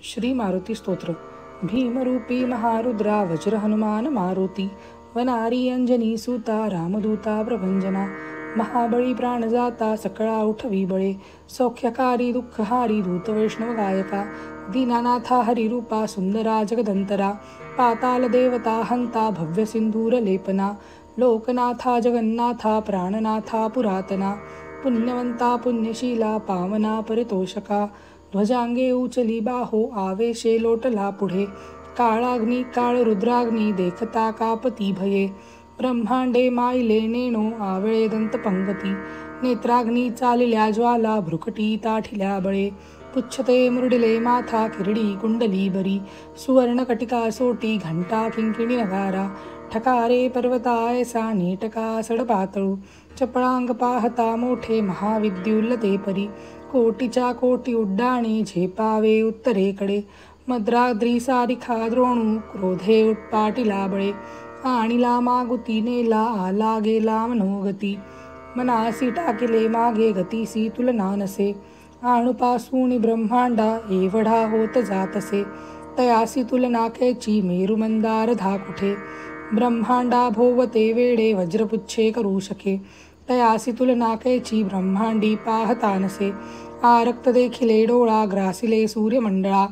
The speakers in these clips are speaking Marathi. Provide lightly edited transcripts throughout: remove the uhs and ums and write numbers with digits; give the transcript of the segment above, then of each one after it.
श्री मारुती स्तोत्र. भीमरूपी महारुद्रा वज्र हनुमान मारुती, वनारी अंजनी सुता रामदूता प्रभंजना, महाबळी प्राणजाता सकळा उठवी बळे, सौख्यकारी दुःखहारी दूत वैष्णव गायका, दीनानाथा हरिरूपा सुंदरा जगदंतरा, पाताल देवता हंता भव्य सिंधूर लेपना, लोकनाथा जगन्नाथा प्राणनाथा पुरातना, पुण्यवंता पुण्यशीला पावना परितोषका, ध्वजांगे उचली बाहो आवेशे लोटला पुढे, काळाग्नी काळ रुद्राग्नी देखता कापती भये, ब्रह्मांडे माईले नेणो आवळे दंत पंगती, नेत्राग्नी चालल्या ज्वाला भ्रुकटी ताठिल्या बळे, पुच्छते मुरडिले माथा किरडी कुंडली बरी, सुवर्ण कटिका सोटी घंटा किंकिणी नगारा, ठकारे पर्वतायसा नेटका सडपातळू, चपळांग पाहता मोठे महाविद्युल्ल ते परी, कोटीच्या कोटी उड्डाणे झेपावे उत्तरेकडे, मद्राद्री सारिखा द्रोणू क्रोधे उत्पाटिला बळे, आणिला मागुती नेला आला गेला मनोगती, मनासी टाकिले मागे गतीसी तुलना नसे, आणुपासून ब्रह्मांडा एवढा होत जातसे, तयासी तुलना कैची मेरू मंदार धा कुठे, ब्रह्मांडा भोवते वेडे वज्रपुच्छे करू शके, तयासी तुलना कैची ब्रह्मांडी पाहता नसे, आरक्त देखिले डोळा ग्रासिले सूर्यमंडळा,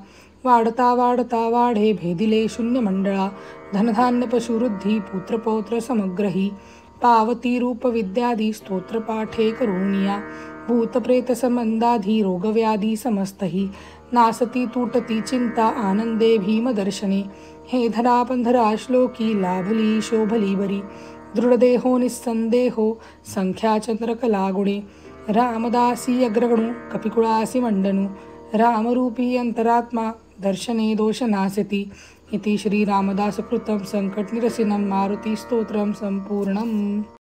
वाढता वाढता वाढे भेदिले शून्य मंडळा, धनधान्य पशुवृद्धी पुत्रपौत्र समग्रही, पावती रूप विद्यादी स्तोत्र पाठे करुणिया, भूतप्रेत संबंधाधी रोगव्याधी समस्तही, नासती तुटती चिंता आनंदे भीमदर्शने, हे धरा पंधरा श्लोकी लाभली शोभली बरी, दृढदेहो निस्संदेहो संख्या चंद्रकला गुणे, रामदासी अग्रगणू कपिकुळासी मंडनू, रामरूपी अंतरात्मा दर्शने दोष नासती. इति श्री रामदास कृतं संकटनिरसनं मारुती स्तोत्रम संपूर्णम्.